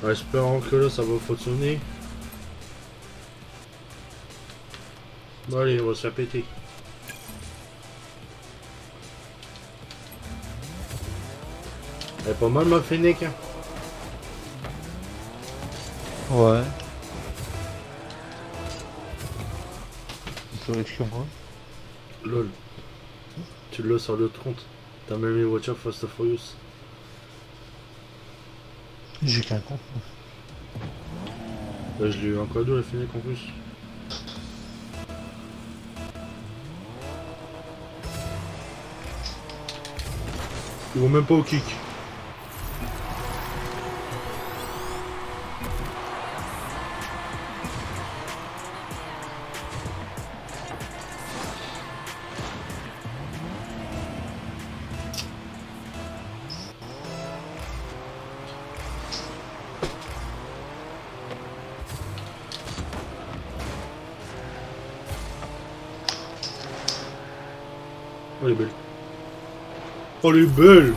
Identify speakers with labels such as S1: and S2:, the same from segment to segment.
S1: En espérant que là ça va fonctionner. Bon allez, on va se faire péter. Elle est pas mal ma Fennec hein.
S2: Ouais. Sur les clients, quoi.
S1: Lol. Tu l'as sur le compte. T'as même les voitures Fast and Furious.
S2: J'ai qu'un compte.
S1: Là je l'ai eu en cadeau la Fennec en plus. Ils vont même pas au kick. Oh, elle est belle. Oh, elle est belle.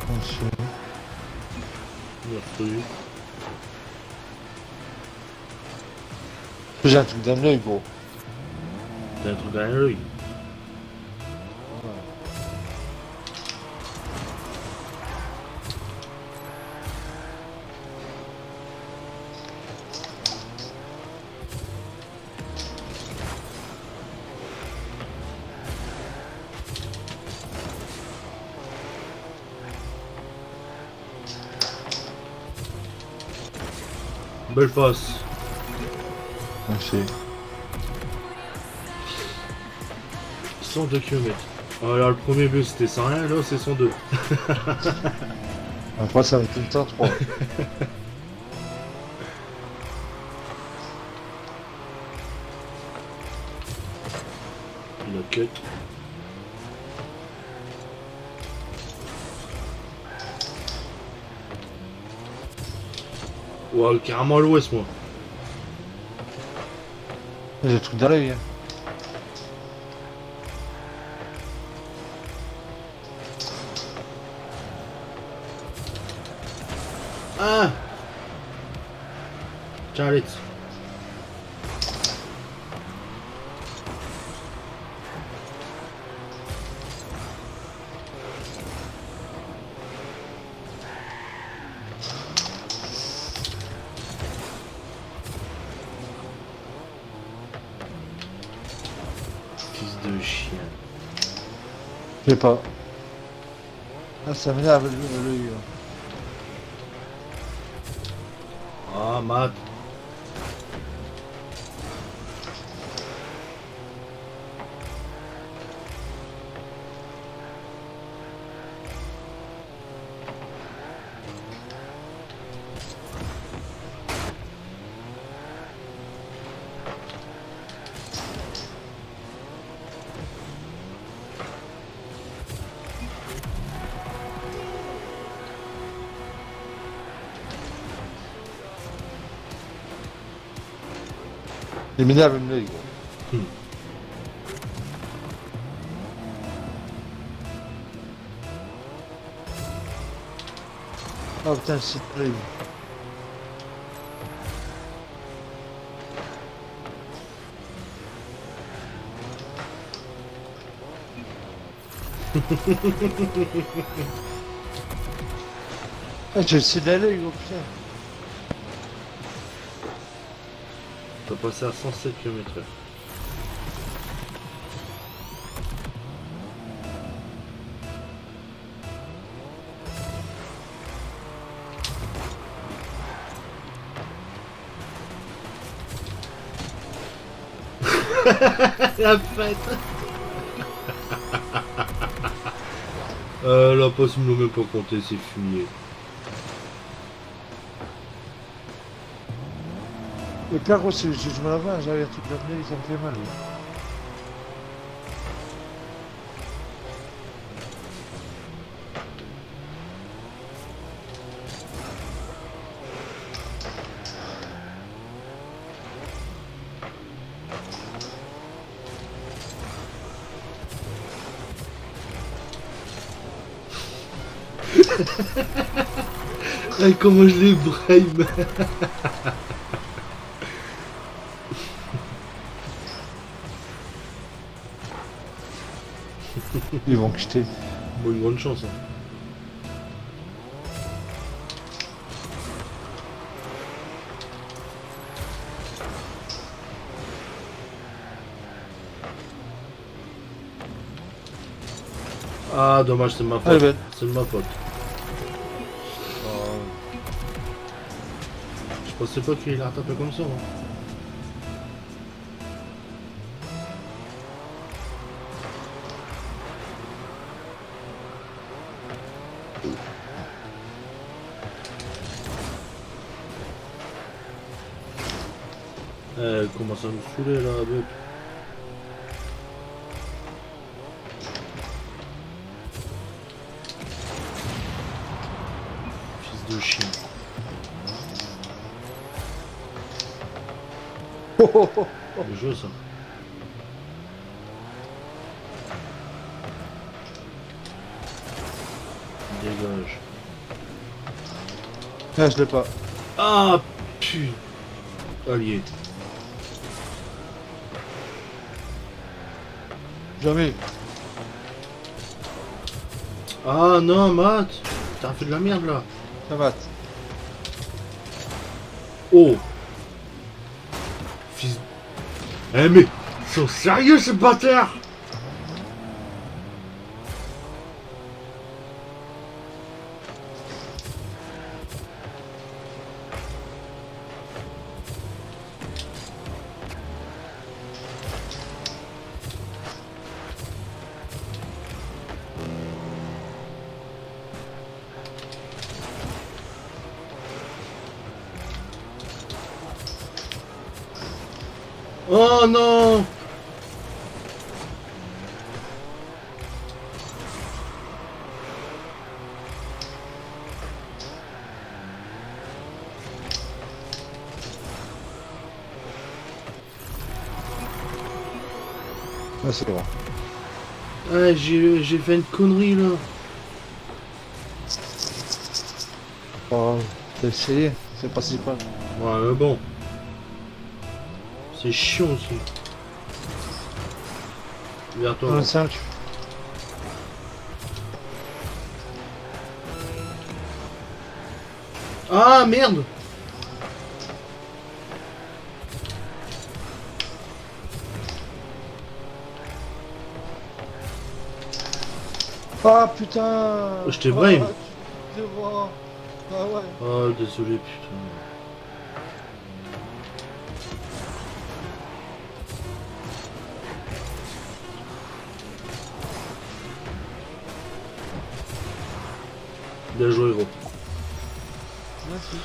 S2: Attention.
S1: Merci.
S2: J'ai un truc dans l'œil, gros.
S1: T'as un truc derrière l'œil. Belle passe.
S2: Merci.
S1: 102 km. Alors le premier bus c'était 101, là c'est 102.
S2: Après, ça va être tout le temps 3.
S1: Il a cut. Wow, carrément à l'ouest moi.
S2: J'ai des trucs dans l'œil, hein.
S1: Ah Charlie. Fils de chien.
S2: Je sais pas. Ah, ça m'énerve l'œil, là.
S1: Ah Matt.
S2: Il m'énerve même l'œil, gros. Oh putain, le site l'œil. Ah, j'ai le site de l'œil, gros, putain.
S1: T'as passé à 107 km/h. La fête. La passe ils me l'ont même pas compté, c'est fumier.
S2: Le carreau, je me l'avais, j'avais un truc dans l'œil, ça me fait mal, oui.
S1: Eh, comment je l'ai brame.
S2: Ils vont quitter.
S1: Bon, une grande chance. Hein. Ah, dommage, c'est ma faute.
S2: Allez, Ben.
S1: C'est de ma faute.
S2: Oh,
S1: Je pensais pas qu'il a rattrapé comme ça. Hein. Elle commence à me saouler là, bête. Fils de chien.
S2: oh, oh, oh.
S1: Le jeu ça. Dégage.
S2: Ah, je l'ai pas.
S1: Ah putain. Allié.
S2: Jamais.
S1: Ah non, Matt. T'as fait de la merde là.
S2: Ça va.
S1: Oh. Fils. Eh mais. Ils sont sérieux ces bâtards. Oh non.
S2: Ah, c'est bon.
S1: Ah, j'ai fait une connerie là.
S2: Oh, t'as essayé. C'est le principal.
S1: Ouais, mais bon. C'est chiant aussi. Vers toi.
S2: 25.
S1: Ah merde.
S2: Ah putain.
S1: Je t'ai brain.
S2: Ah, tu te vois. Ah ouais.
S1: Ah désolé putain. Bien joué gros.
S2: Merci.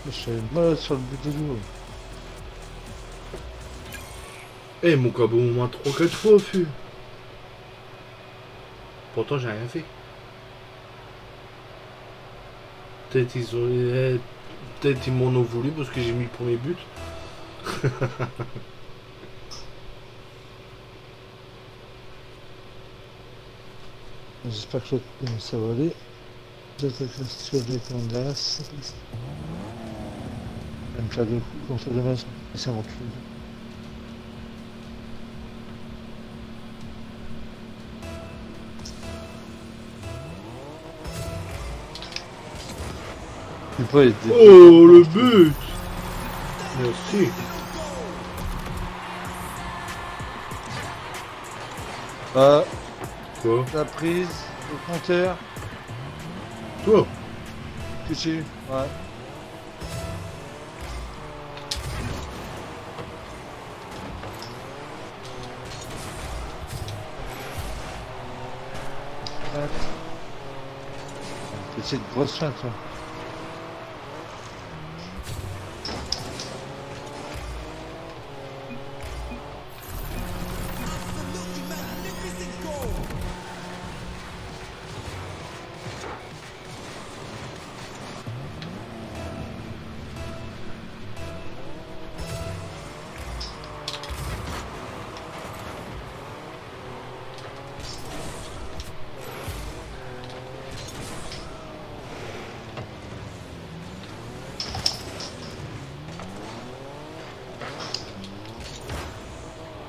S2: Je suis malade sur le but de l'eau.
S1: Eh mon cabot au moins 3-4 fois au fût. Pourtant j'ai rien fait. Peut-être ils ont. Peut-être ils m'en ont voulu parce que j'ai mis le premier but.
S2: J'espère que ça va aller. J'attaque sur les candas. Elle me fait deux coups contre deux mains. Et ça recule. Il peut être.
S1: Oh le but. Merci.
S2: Ah,
S1: Quoi?
S2: la prise, le compteur.
S1: Toi?
S2: Que tu. Ouais. Petite grosse fin, toi.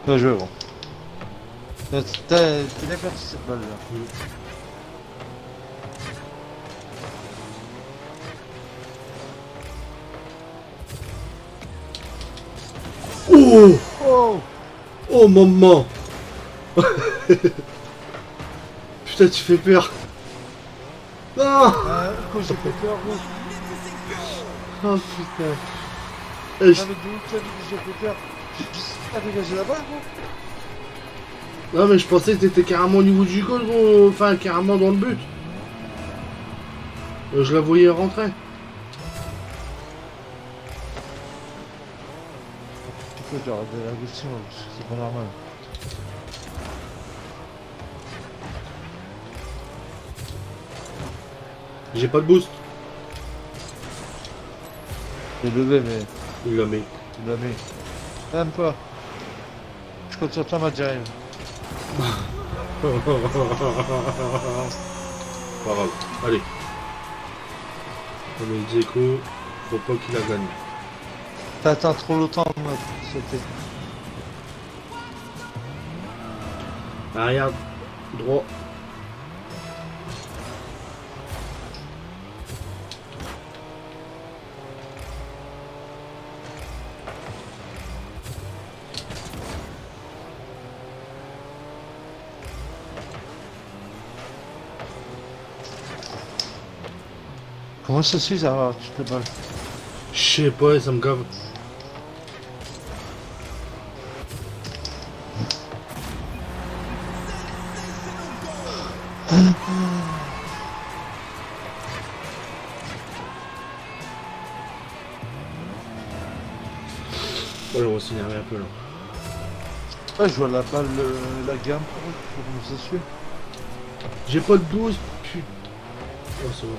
S2: Bien joué, gros. T'es bien perdu cette balle là.
S1: Oh!
S2: Oh!
S1: Oh maman! Putain, tu fais peur! Ah!
S2: Quand j'ai fait peur, gros.
S1: Oh putain!
S2: Ah, mais d'où tu as vu que j'ai fait peur? T'as dégagé la balle, gros?
S1: Non mais je pensais que t'étais carrément au niveau du goal, gros. Enfin carrément dans le but. Je la voyais rentrer.
S2: Tu peux genre de la question, c'est pas normal.
S1: J'ai pas de boost.
S2: J'ai levé, mais
S1: Il l'a mis.
S2: tu l'as mis. Même pas. Je compte sur toi, Madjaïm.
S1: Pas grave. Allez. On met Dzeko. Faut pas qu'il la gagne.
S2: T'attends trop longtemps, moi, pour sauter.
S1: Ah, regarde. Droit.
S2: Comment ça se fait, ça va, toutes les balles?
S1: Je sais pas, ça me gave. Ouais, on va s'énerver un peu là.
S2: Ouais, je vois la balle, la gamme, pour nous assurer.
S1: J'ai pas de boost. Putain. Oh, c'est bon.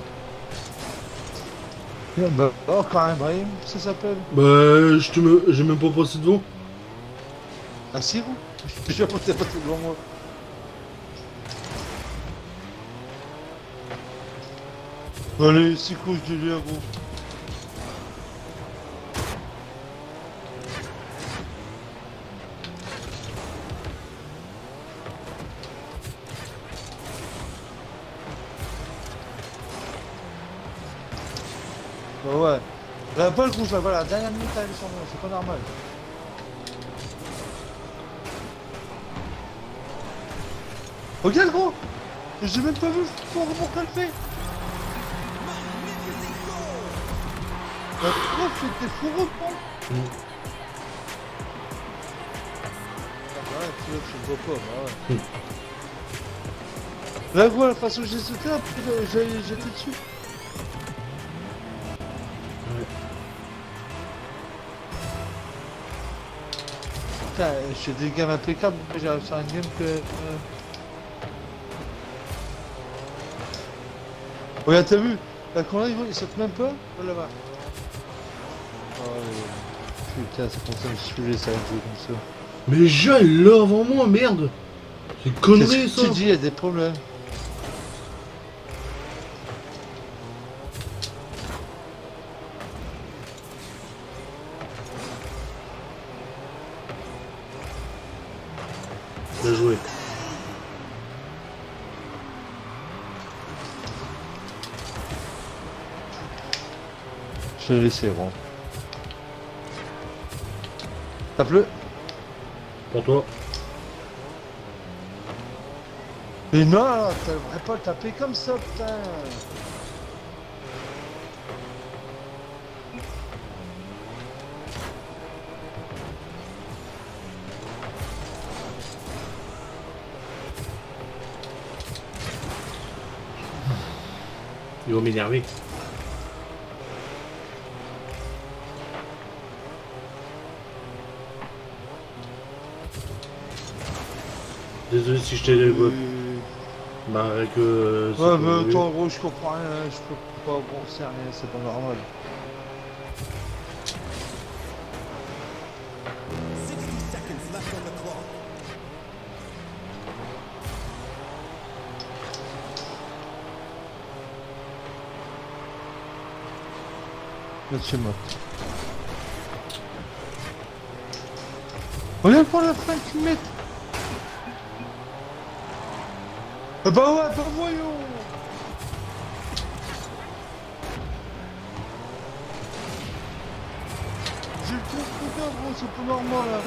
S2: Bah, oh, quand même, Brahim, ça s'appelle.
S1: Bah, j'ai même pas passé devant.
S2: Ah, si, vous? Je pensais pas tout devant moi. Allez, c'est couche de lui, gros. Bah ouais. La balle rouge, là, voilà, la dernière minute, elle est sur moi, c'est pas normal. Regarde, gros! J'ai même pas vu pour qu'elle fait! La prof, c'était fourreau, non? Ah ouais, tu vois, je le vois pas, bah ouais. Là, gros, la façon que j'ai sauté, après, j'étais dessus. Putain, je fais des games impeccables, mais j'ai réussi à un game que... Regarde, t'as vu? Là, quand là, il saute même pas, oh là-bas. Oh, putain, c'est pour ça que je suis ça jouer comme ça.
S1: Mais déjà, il l'a avant moi, merde. C'est une connerie,
S2: Qu'est-ce
S1: ça.
S2: que tu dis, il y a des problèmes.
S1: Bien joué.
S2: Je l'ai laissé, bon. Tape-le.
S1: Pour toi.
S2: Mais non, t'aimerais pas le taper comme ça, putain.
S1: Il va m'énerver. Désolé si je t'ai... Bah avec... c'est
S2: Ouais,
S1: pas
S2: mais
S1: voulu.
S2: attends, gros, je comprends rien, je peux pas penser à rien, c'est pas normal. Là, tu es mort. Regarde pour la frein qu'ils mettent. Ah bah ouais, bah voyons. J'ai le transporteur, gros, c'est pas normal là.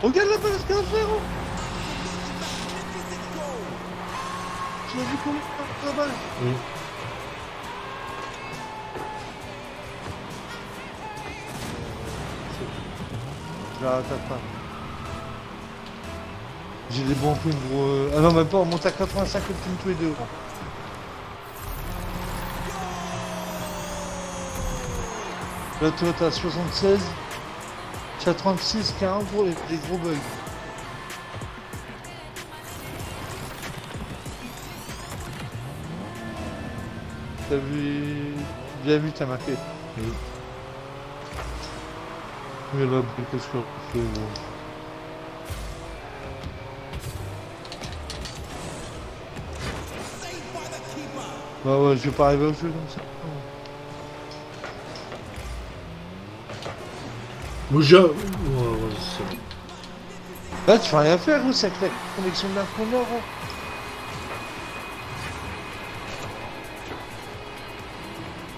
S2: Regarde la balance qu'il a fait, gros. Tu as vu comment la balle? Je la rattrape pas. J'ai des bons films, gros. Ah non, même pas, on monte à 85 ultime tous les deux, gros. Là, toi, t'as 76. T'as 36, 40, gros, des gros bugs. T'as vu... Bien vu, t'as marqué. Mais là, qu'est-ce qu'on fait, gros? Bah ouais, je vais pas arriver au jeu comme ça.
S1: Bouja. Ouais, ouais, c'est bon.
S2: Là, tu fais rien faire, gros, c'est avec la connexion de la qu'on a, gros.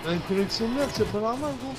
S2: Une connexion de merde, c'est pas normal, gros.